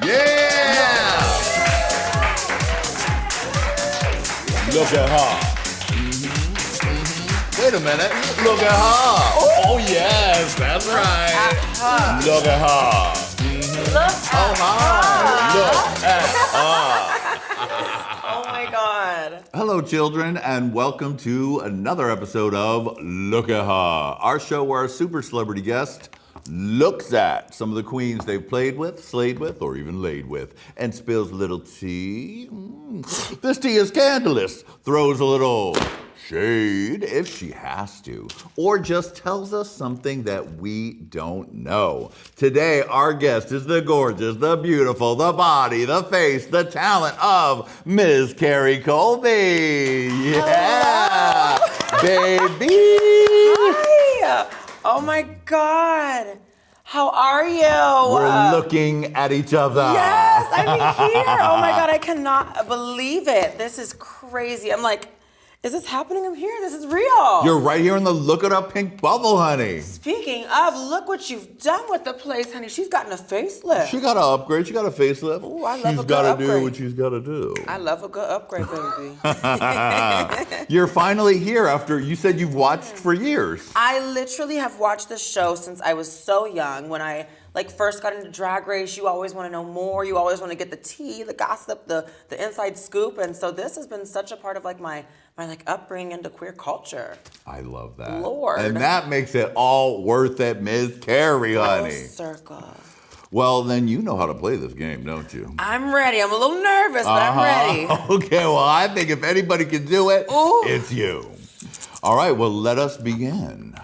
Yeah! Look at her. Wait a minute. Look at her. Oh, yes, that's right. Look at her. Look at Oh my God. Hello, children, and welcome to another episode of Look at Her, our show where our super celebrity guest looks at some of the queens they've played with, slayed with, or even laid with, and spills a little tea. This tea is scandalous, throws a little shade if she has to, or just tells us something that we don't know. Today, our guest is the gorgeous, the beautiful, the body, the face, the talent of Ms. KERRI Colby. Yeah, baby. Hi. Oh my God. How are you? We're looking at each other. Yes, I'm here. Oh my God, I cannot believe it. This is crazy. I'm like, is this happening? I'm here. This is real. You're right here in the Look It Up pink bubble, honey. Speaking of, look what you've done with the place, honey. She's gotten a facelift. She got an upgrade. She got a facelift. Ooh, I love she's a good gotta upgrade. do what she's got to do. I love a good upgrade, baby. You're finally here after you said you've watched for years. I literally have watched this show since I was so young. When I first got into Drag Race, you always want to know more. You always want to get the tea, the gossip, the inside scoop. And so this has been such a part of my upbringing into queer culture. I love that. Lord. And that makes it all worth it, Ms. KERRI, honey. Full circle. Well, then you know how to play this game, don't you? I'm ready. I'm a little nervous, but I'm ready. Okay, well, I think if anybody can do it, it's you. All right, well, let us begin.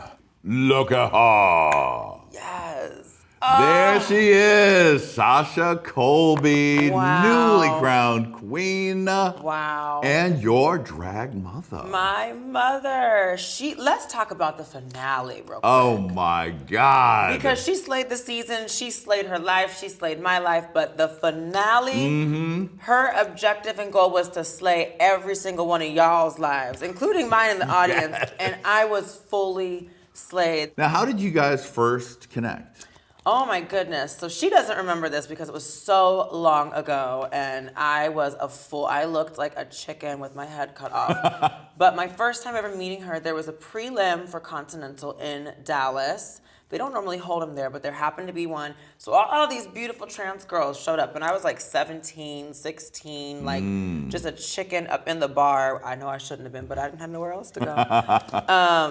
Look at her. Yes. There she is, Sasha Colby, Wow. newly crowned queen. Wow. And your drag mother. My mother. Let's talk about the finale real quick. Oh my God. Because she slayed the season, she slayed her life, she slayed my life, but the finale, her objective and goal was to slay every single one of y'all's lives, including mine in the audience, and I was fully slayed. Now, how did you guys first connect? Oh my goodness. So she doesn't remember this because it was so long ago and I was a fool. I looked like a chicken with my head cut off. But my first time ever meeting her, there was a prelim for Continental in Dallas. They don't normally hold them there, but there happened to be one. So all these beautiful trans girls showed up and I was like 17, 16, just a chicken up in the bar. I know I shouldn't have been, but I didn't have nowhere else to go.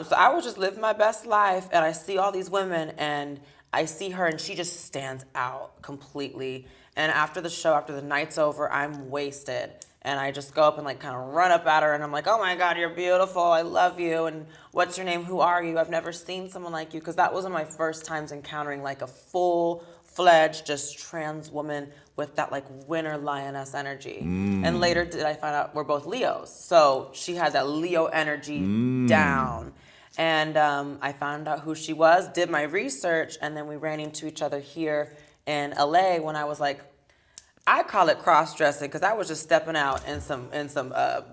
So I was just living my best life and I see all these women and I see her and she just stands out completely. And after the show, after the night's over, I'm wasted. And I just go up and kind of run up at her and I'm like, oh my God, you're beautiful. I love you. And what's your name? Who are you? I've never seen someone like you. Because that was one of my first times encountering a full-fledged just trans woman with that winner lioness energy. And later did I find out we're both Leos. So she had that Leo energy down. And I found out who she was, did my research, and then we ran into each other here in LA when I was I call it cross-dressing because I was just stepping out in some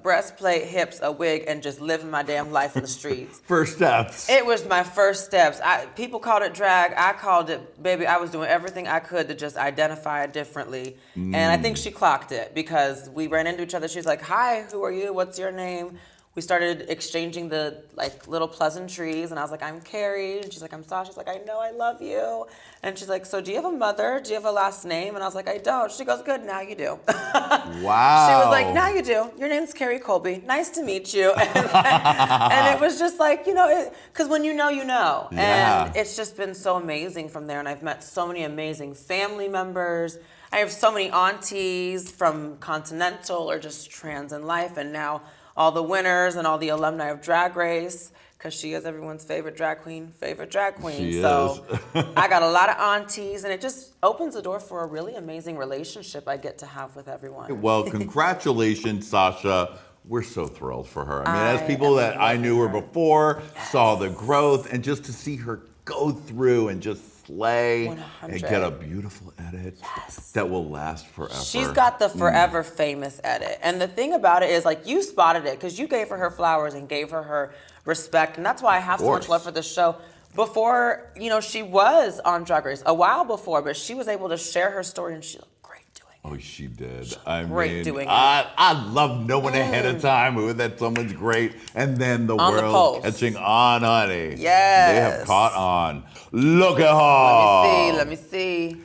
breastplate, hips, a wig, and just living my damn life in the streets. First steps. It was my first steps. People called it drag. I called it, baby, I was doing everything I could to just identify it differently. And I think she clocked it because we ran into each other. She was like, hi, who are you? What's your name? We started exchanging the little pleasantries, and I was like, I'm KERRI, and she's like, I'm Sasha. She's like, I know, I love you. And she's like, so do you have a mother? Do you have a last name? And I was like, I don't. She goes, good, now you do. Wow. She was like, now you do. Your name's KERRI Colby. Nice to meet you. And it was just because when you know, you know. Yeah. And it's just been so amazing from there, and I've met so many amazing family members. I have so many aunties from Continental or just trans in life, and now all the winners and all the alumni of Drag Race, because she is everyone's favorite drag queen. She so is. I got a lot of aunties, and it just opens the door for a really amazing relationship I get to have with everyone. Well, congratulations, Sasha. We're so thrilled for her. I mean, as people that I knew her before, saw the growth, and just to see her go through and just slay 100. and get a beautiful edit that will last forever. She's got the forever famous edit. And the thing about it is, you spotted it because you gave her flowers and gave her respect. And that's why I have so much love for this show. Before, she was on Drag Race a while before, but she was able to share her story and she looked great. Oh, she did. Great doing it. I love knowing ahead of time that someone's great, and then the On the world pulse. catching on, honey. Yes. They have caught on. Look at her. Let me see.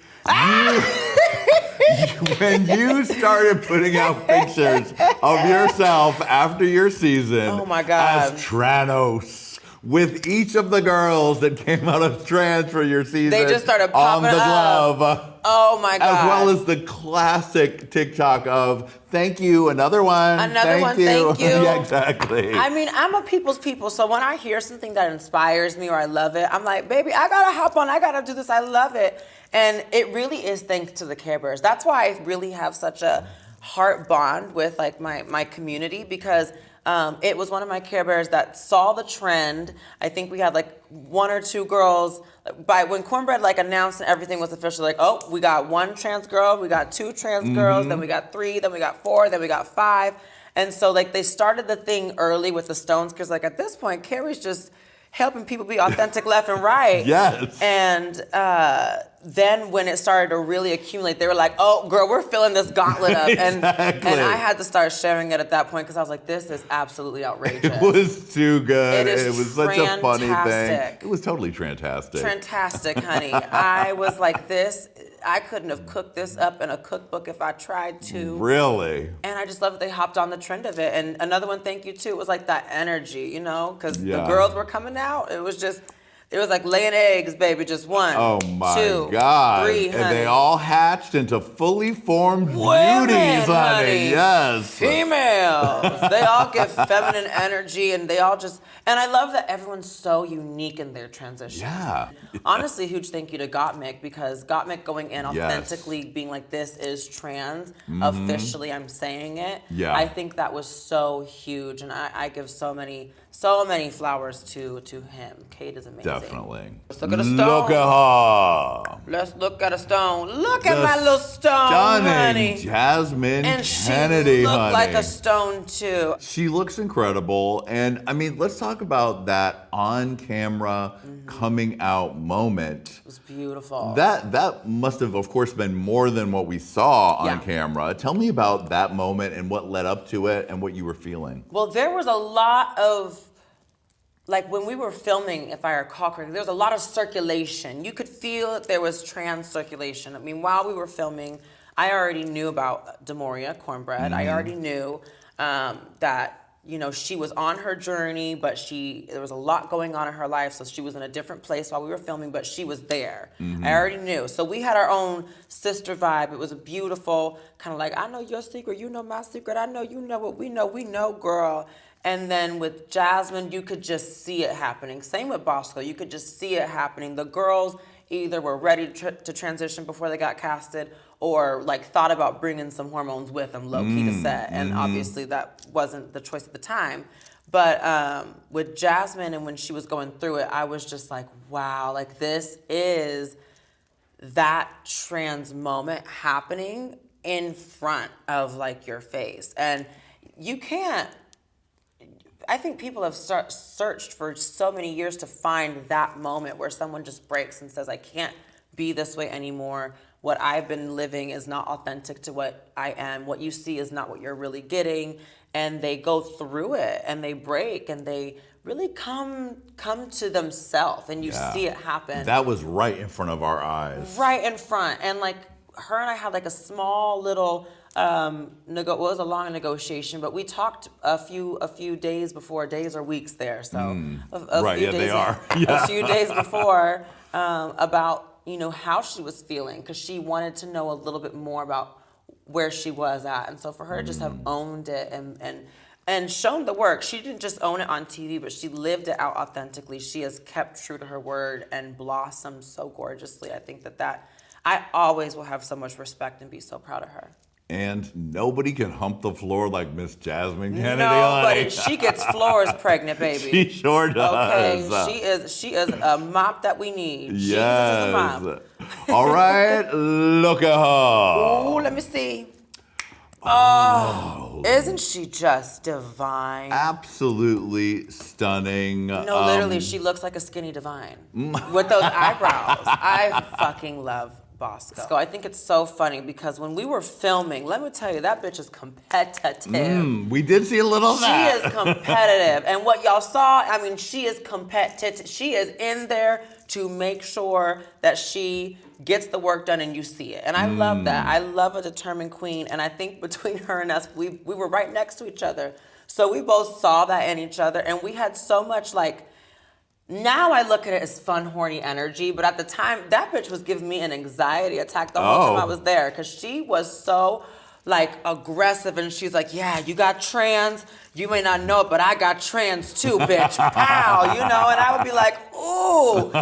When you started putting out pictures of yourself after your season Oh my God. as Tranos, with each of the girls that came out of trans for your season They just started on popping the up. glove. Oh my God. As well as the classic TikTok of thank you, another one. Thank you. Yeah, exactly. I mean, I'm a people's people, so when I hear something that inspires me or I love it, I'm like, baby, I gotta hop on, I gotta do this, I love it. And it really is thanks to the Care Bears. That's why I really have such a heart bond with like my community, because it was one of my Care Bears that saw the trend. I think we had like one or two girls. By when Kornbread like announced and everything was official, like, oh, we got one trans girl, we got two trans girls, then we got 3, then we got 4, then we got 5. And so like they started the thing early with the Stones, because like at this point, Kerri's just helping people be authentic left and right. Yes. And then when it started to really accumulate, they were like, oh, girl, we're filling this gauntlet up. Exactly. And I had to start sharing it at that point because I was like, this is absolutely outrageous. It was too good. It is It was such a funny thing. fantastic. It was totally fantastic. Fantastic, honey. I was like, I couldn't have cooked this up in a cookbook if I tried to. Really? And I just love that they hopped on the trend of it. And another one, thank you, too, it was like that energy, you know? Because the girls were coming out. It was like laying eggs, baby. Just 1, Oh my 2, God. 3, honey. And they all hatched into fully formed Women, beauties, honey. honey. Yes. Females. They all give feminine energy, and they all just, and I love that everyone's so unique in their transition. Yeah. Honestly, huge thank you to Gottmik, because Gottmik going in Yes. authentically being like, this is trans, officially I'm saying it. Yeah. I think that was so huge, and I give so many flowers to him. Kate is amazing. Definitely. Let's look at a stone. Look at her. Let's look at a stone. Look at my little stone, Stunning honey. Jasmine And she Kennedy, looked honey. like a stone too. She looks incredible. And I mean, let's talk about that on camera coming out moment. It was beautiful. That must have, of course, been more than what we saw on Yeah. camera. Tell me about that moment and what led up to it and what you were feeling. Well, there was a lot of, like when we were filming, if I recall correctly, there was a lot of circulation. You could feel that there was trans circulation. I mean, while we were filming, I already knew about Demoria, Kornbread. I already knew that, you know, she was on her journey, but there was a lot going on in her life, so she was in a different place while we were filming, but she was there. I already knew. So we had our own sister vibe. It was a beautiful, kind of like, I know your secret, you know my secret, I know you know what we know, girl. And then with Jasmine, you could just see it happening. Same with Bosco, you could just see it happening. The girls either were ready to transition before they got casted, or like thought about bringing some hormones with them, low key to set. And obviously that wasn't the choice at the time. But with Jasmine, and when she was going through it, I was just like, wow, like this is that trans moment happening in front of like your face. And you can't, I think people have searched for so many years to find that moment where someone just breaks and says, I can't be this way anymore. What I've been living is not authentic to what I am. What you see is not what you're really getting. And they go through it and they break and they really come to themselves, and you see it happen. That was right in front of our eyes. Right in front. And like her and I had like a small little it was a long negotiation, but we talked a few days before, days or weeks there. So a few days they are. Yeah. A few days before about, you know, how she was feeling, because she wanted to know a little bit more about where she was at. And so for her to just have owned it and shown the work, she didn't just own it on TV, but she lived it out authentically. She has kept true to her word and blossomed so gorgeously. I think that I always will have so much respect and be so proud of her. And nobody can hump the floor like Miss Jasmine Kennedy. Nobody. Honey. She gets floors pregnant, baby. She sure does. Okay, she is a mop that we need. Yes. Jesus is a mop. All right, look at her. Oh, let me see. Oh, isn't she just divine? Absolutely stunning. No, literally, she looks like a skinny divine with those eyebrows. I fucking love Bosco. I think it's so funny because when we were filming, let me tell you, that bitch is competitive. We did see a little of that. She is competitive. And what y'all saw, I mean, she is competitive. She is in there to make sure that she gets the work done and you see it. And I love that. I love a determined queen. And I think between her and us, we were right next to each other. So we both saw that in each other. And we had so much like, now I look at it as fun, horny energy, but at the time, that bitch was giving me an anxiety attack the whole time I was there, because she was so, like, aggressive, and she's like, yeah, you got trans, you may not know it, but I got trans too, bitch, pow, you know, and I would be like, ooh,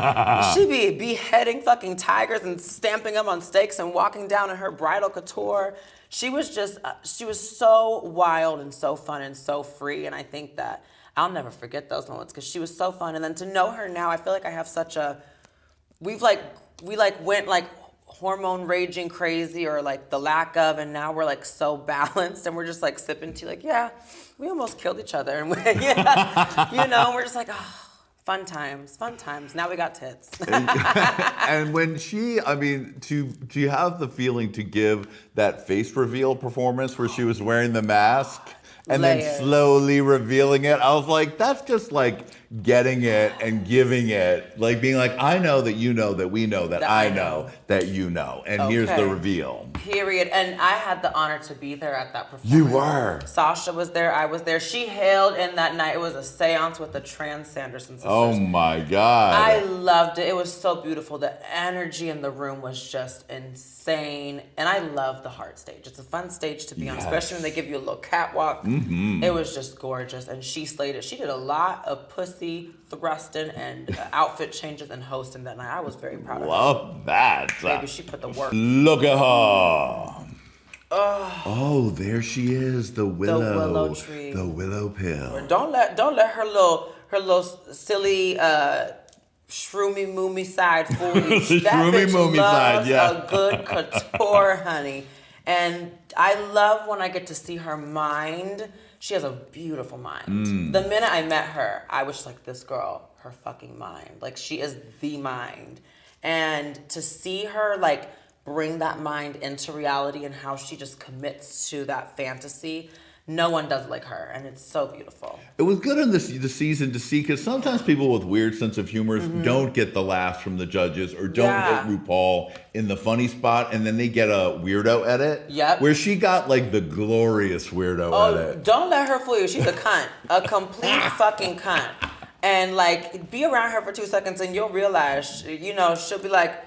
she'd be beheading fucking tigers and stamping them on stakes and walking down in her bridal couture. She was just, she was so wild and so fun and so free, and I think that I'll never forget those moments because she was so fun. And then to know her now, I feel like I have such a, we went like hormone raging crazy or like the lack of, and now we're like so balanced and we're just like sipping tea like, yeah, we almost killed each other. And you know, we're just like, oh, fun times. Now we got tits. And when she, I mean, to have the feeling to give that face reveal performance where she was wearing the mask, and then slowly revealing it, I was like, that's just like getting it and giving it, like being like, I know that you know that we know that I know that you know, and here's the reveal. Period. And I had the honor to be there at that performance. You were. Sasha was there, I was there. She hailed in that night. It was a seance with the trans Sanderson sisters. Oh my God. I loved it. It was so beautiful. The energy in the room was just insane. And I love the Heart stage. It's a fun stage to be on, especially when they give you a little catwalk. It was just gorgeous. And she slayed it. She did a lot of pussy thrusting and outfit changes and hosting that night. I was very proud of her. Love that. Baby, she put the work. Look at her. Oh, there she is, the willow. The willow tree. The willow pill. Don't let her little silly shroomy moomy side fool you. That Shroomy bitch moomy loves side, yeah. a good couture, honey. And I love when I get to see her mind. She has a beautiful mind. The minute I met her, I was just like, this girl, her fucking mind. Like, she is the mind. And to see her, like, bring that mind into reality and how she just commits to that fantasy, no one does like her, and it's so beautiful. It was good in the season to see, because sometimes people with weird sense of humor don't get the laughs from the judges or don't hit RuPaul in the funny spot, and then they get a weirdo edit. Yep. Where she got like the glorious weirdo edit. Don't let her fool you. She's a cunt. A complete fucking cunt. And like, be around her for 2 seconds and you'll realize, you know, she'll be like,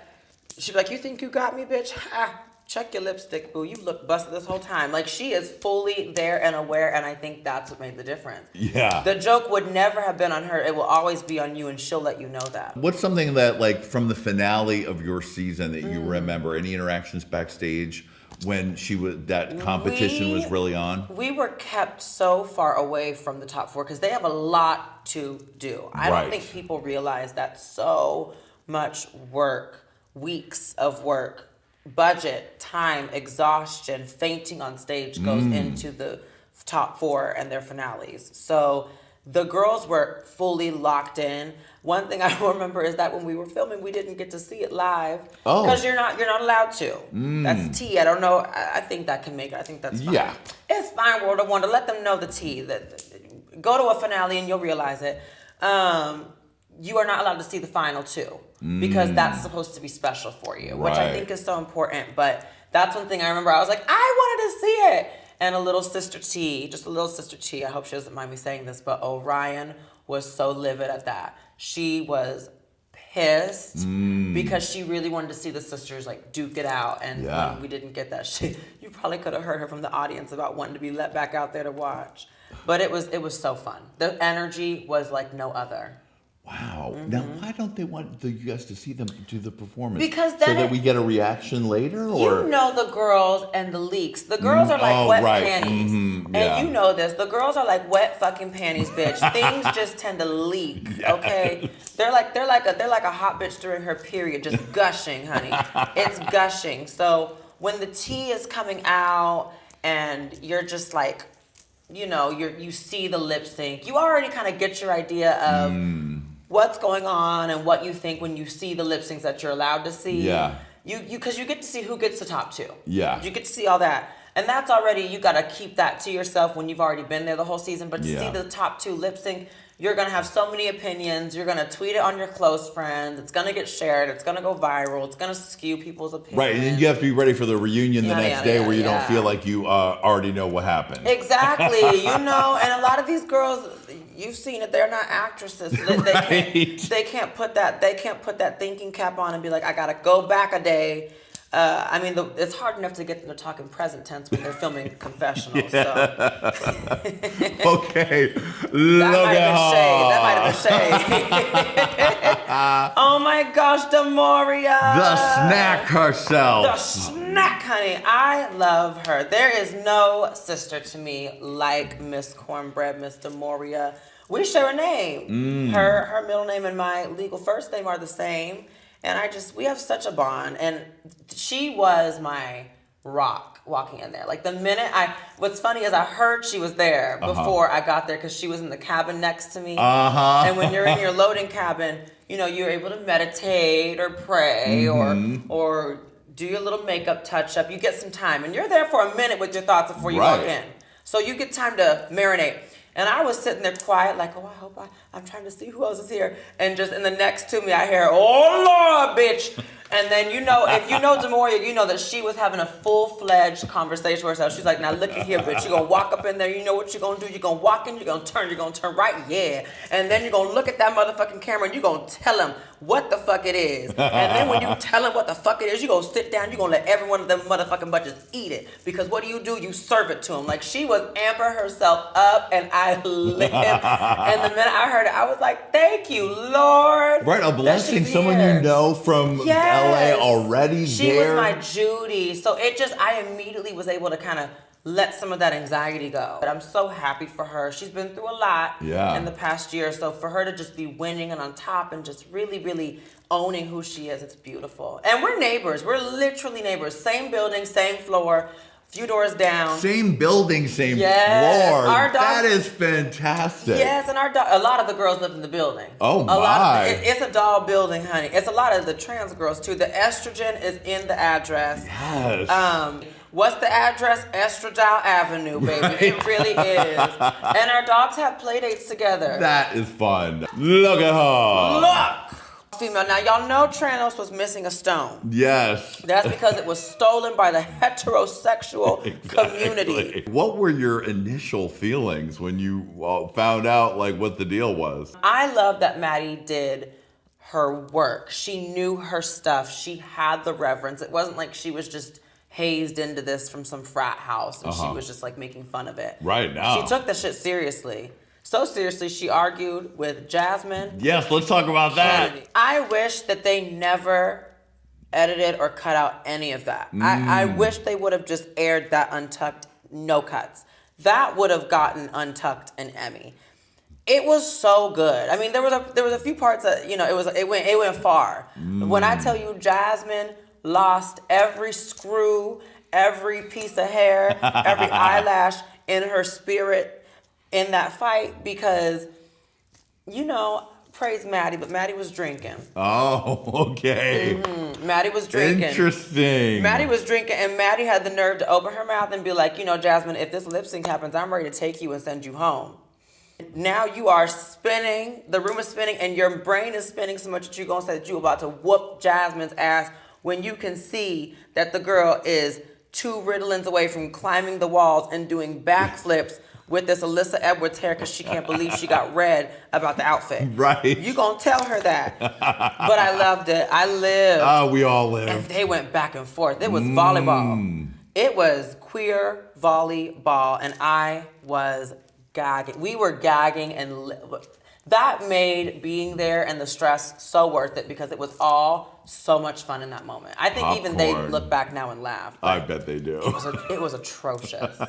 you think you got me, bitch? Ha. Check your lipstick, boo. You look busted this whole time. Like, she is fully there and aware, and I think that's what made the difference. Yeah. The joke would never have been on her. It will always be on you, and she'll let you know that. What's something that, like, from the finale of your season that you remember? Any interactions backstage when that competition was really on? We were kept so far away from the top 4 because they have a lot to do. I don't think people realize that so much work, weeks of work, budget, time, exhaustion, fainting on stage goes into the top 4 and their finales. So the girls were fully locked in. One thing I remember is that when we were filming, we didn't get to see it live because you're not allowed to. That's tea. I don't know. I think that can make it. I think that's fine. Yeah, it's fine. World of Wonder. Let them know the tea. Go to a finale and you'll realize it. You are not allowed to see the final 2 because that's supposed to be special for you, which I think is so important. But that's one thing I remember. I was like, I wanted to see it. And a little sister T, just a little sister T, I hope she doesn't mind me saying this, but Orion was so livid at that. She was pissed because she really wanted to see the sisters like duke it out. And when we didn't get that shit, you probably could have heard her from the audience about wanting to be let back out there to watch. But it was so fun. The energy was like no other. Wow. Now, why don't they want you guys to see them do the performance? Because then so that we get a reaction later? Or? You know the girls and the leaks. The girls are like wet panties. And you know this. The girls are like wet fucking panties, bitch. Things just tend to leak, okay? They're like a hot bitch during her period, just gushing, honey. It's gushing. So when the tea is coming out and you're just like, you know, you see the lip sync, you already kind of get your idea of what's going on and what you think when you see the lip syncs that you're allowed to see. Yeah. because you get to see who gets the top two. Yeah. You get to see all that. And that's already, you got to keep that to yourself when you've already been there the whole season. But to see the top two lip sync, you're going to have so many opinions. You're going to tweet it on your close friends. It's going to get shared. It's going to go viral. It's going to skew people's opinions. Right, and then you have to be ready for the reunion the next day where you don't feel like you already know what happened. Exactly. And a lot of these girls, you've seen it, they're not actresses. They can't put that thinking cap on and be like, I got to go back a day. It's hard enough to get them to talk in present tense when they're filming confessionals. So. Okay, That might have been shade. Oh my gosh, Demoria. The snack herself. The snack, honey. I love her. There is no sister to me like Miss Kornbread, Miss Demoria. We share a name. Her middle name and my legal first name are the same. And we have such a bond. And she was my rock walking in there. Like the minute what's funny is I heard she was there before I got there because she was in the cabin next to me. And when you're in your loading cabin, you're able to meditate or pray or do your little makeup touch up. You get some time and you're there for a minute with your thoughts before you walk in. So you get time to marinate. And I was sitting there quiet, like, I hope I'm trying to see who else is here. And just in the next to me, I hear, oh, Lord, bitch. And then, if you know Demoria, you know that she was having a full-fledged conversation with herself. She's like, now look at here, bitch. You're going to walk up in there. You know what you're going to do? You're going to walk in. You're going to turn right. Yeah. And then you're going to look at that motherfucking camera and you're going to tell him what the fuck it is. And then when you tell him what the fuck it is, you're going to sit down. You're going to let every one of them motherfucking bunches eat it. Because what do? You serve it to him. Like, she was Amber herself up and I lived. And the minute I heard it, I was like, thank you, Lord. Right, a blessing. Someone you know from LA already. She was my Judy. So I immediately was able to kind of let some of that anxiety go. But I'm so happy for her. She's been through a lot in the past year. So for her to just be winning and on top and just really, really owning who she is, it's beautiful. And we're neighbors. We're literally neighbors. Same building, same floor. Few doors down. Same building, same floor. That is fantastic. Yes, and a lot of the girls live in the building. Oh, my. It's a doll building, honey. It's a lot of the trans girls, too. The estrogen is in the address. Yes. What's the address? Estradiol Avenue, baby. Right. It really is. And our dogs have play dates together. That is fun. Look at her. Look. Female. Now, y'all know Tranos was missing a stone. Yes. That's because it was stolen by the heterosexual community. What were your initial feelings when you found out what the deal was? I love that Maddy did her work. She knew her stuff. She had the reverence. It wasn't like she was just hazed into this from some frat house and she was just making fun of it. Right now. She took the shit seriously. So seriously, she argued with Jasmine. Yes, let's talk about that. I wish that they never edited or cut out any of that. I wish they would have just aired that untucked, no cuts. That would have gotten Untucked an Emmy. It was so good. I mean, there was a few parts that it went far. When I tell you, Jasmine lost every screw, every piece of hair, every eyelash in her spirit in that fight because, praise Maddy, but Maddy was drinking. Oh, okay. Maddy was drinking. Interesting. Maddy was drinking, and Maddy had the nerve to open her mouth and be like, Jasmine, if this lip sync happens, I'm ready to take you and send you home. Now you are spinning, the room is spinning, and your brain is spinning so much that you're going to say that you're about to whoop Jasmine's ass when you can see that the girl is 2 Ritalins away from climbing the walls and doing backflips with this Alyssa Edwards hair because she can't believe she got read about the outfit. Right. You gonna tell her that. But I loved it. I lived. Oh, we all lived. And they went back and forth. It was volleyball. It was queer volleyball, and I was gagging. We were gagging, and that made being there and the stress so worth it because it was all so much fun in that moment. I think even they look back now and laugh. I bet they do. It was atrocious.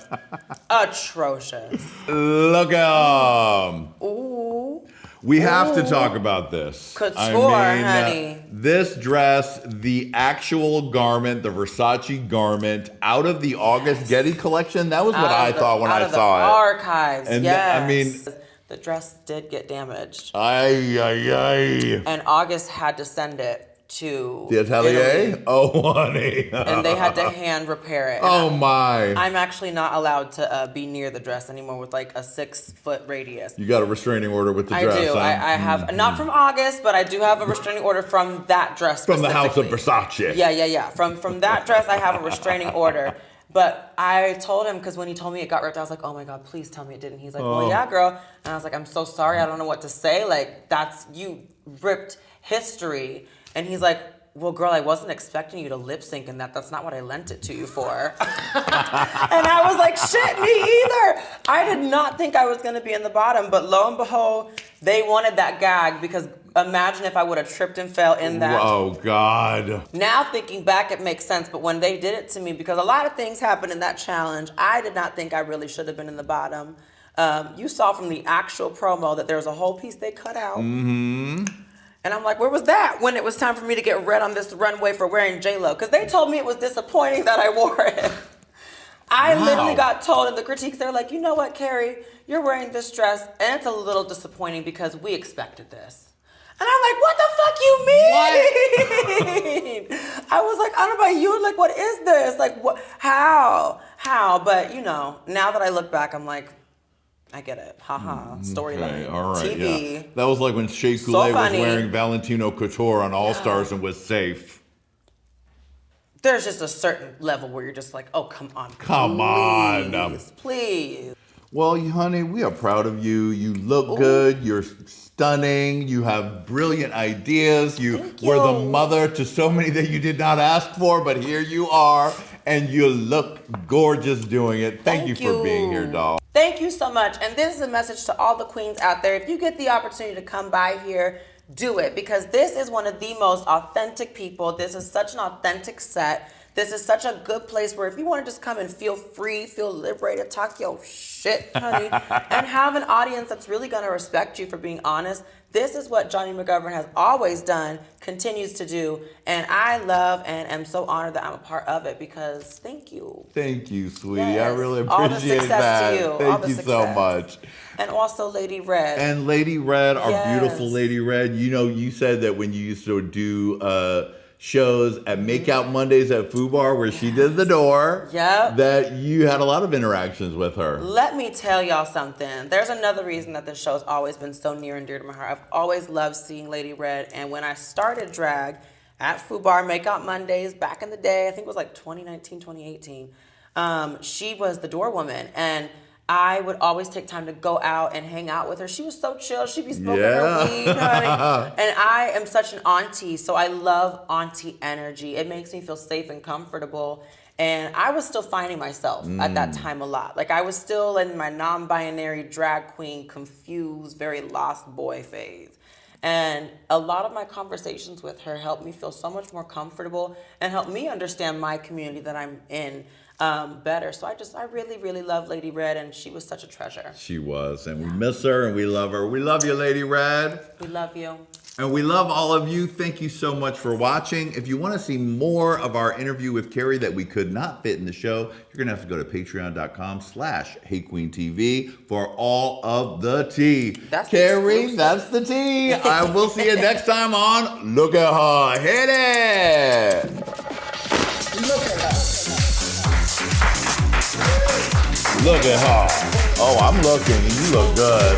Atrocious. Look at them. Ooh. We have to talk about this. Couture, honey. This dress, the actual garment, the Versace garment, out of the August Getty collection, that was what I thought when I saw it. Archives, and yes. The dress did get damaged. Ay. And August had to send it to The Atelier? Italy, Oh, honey. and they had to hand repair it. Oh, my. I'm actually not allowed to be near the dress anymore with like a 6-foot radius. You got a restraining order with the dress, I do. huh? I have, not from August, but I do have a restraining order from that dress From the house of specifically. Versace. Yeah. From that dress, I have a restraining order. But I told him, because when he told me it got ripped, I was like, oh my God, please tell me it didn't. He's like, well, yeah, girl. And I was like, I'm so sorry. I don't know what to say. Like, you ripped history. And he's like, well, girl, I wasn't expecting you to lip sync in that. That's not what I lent it to you for. And I was like, shit, me either. I did not think I was going to be in the bottom. But lo and behold, they wanted that gag, because imagine if I would have tripped and fell in that. Oh, God. Now thinking back, it makes sense. But when they did it to me, because a lot of things happened in that challenge, I did not think I really should have been in the bottom. You saw from the actual promo that there was a whole piece they cut out. Mm-hmm. And I'm like, where was that when it was time for me to get red on this runway for wearing J-Lo? Because they told me it was disappointing that I wore it. I literally got told in the critiques, they're like, you know what, Kerri, you're wearing this dress, and it's a little disappointing because we expected this. And I'm like, what the fuck you mean? What? I was like, I don't know about you. Like, what is this? Like, what? How? But, now that I look back, I'm like, I get it. Haha. Storyline. Okay, all right, TV. yeah. That was like when Shea Coulee was funny. wearing Valentino Couture on All Stars and was safe. There's just a certain level where you're just like, oh, come on. Come on. Please. Well, honey, we are proud of you. You look good. You're stunning. You have brilliant ideas. You were the mother to so many that you did not ask for, but here you are, and you look gorgeous doing it. Thank you for being here, doll. Thank you so much. And this is a message to all the queens out there. If you get the opportunity to come by here, do it, because this is one of the most authentic people. This is such an authentic set. This is such a good place where if you want to just come and feel free, feel liberated, talk your shit, honey, and have an audience that's really going to respect you for being honest. This is what Johnny McGovern has always done, continues to do, and I love and am so honored that I'm a part of it, because thank you. Thank you, sweetie. Yes. I really All the appreciate success that. to you. Thank you so much. And also Lady Red. And Lady Red, our Yes. beautiful Lady Red. You said that when you used to do shows at Makeout Mondays at FUBAR, where she did the door, that you had a lot of interactions with her. Let me tell y'all something. There's another reason that this show's always been so near and dear to my heart. I've always loved seeing Lady Red, and when I started drag at FUBAR Makeout Mondays back in the day, I think it was like 2019, 2018, she was the door woman, and I would always take time to go out and hang out with her. She was so chill. She'd be smoking her weed, honey. And I am such an auntie, so I love auntie energy. It makes me feel safe and comfortable. And I was still finding myself at that time a lot. Like, I was still in my non-binary drag queen, confused, very lost boy phase. And a lot of my conversations with her helped me feel so much more comfortable and helped me understand my community that I'm in better. So I really, really love Lady Red, and she was such a treasure. She was, and we miss her, and we love her. We love you, Lady Red. We love you. And we love all of you. Thank you so much for watching. If you want to see more of our interview with Kerri that we could not fit in the show, you're going to have to go to patreon.com/HeyQueenTV for all of the tea. That's Kerri, that's the tea. I will see you next time on Look at Her. Hit it. Look at us. Look at her. Oh, I'm looking. You look good.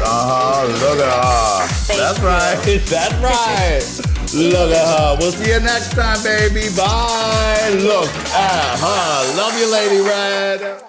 Look at her. That's right. That's right. Look at her. We'll see you next time, baby. Bye. Look at her. Love you, Lady Red.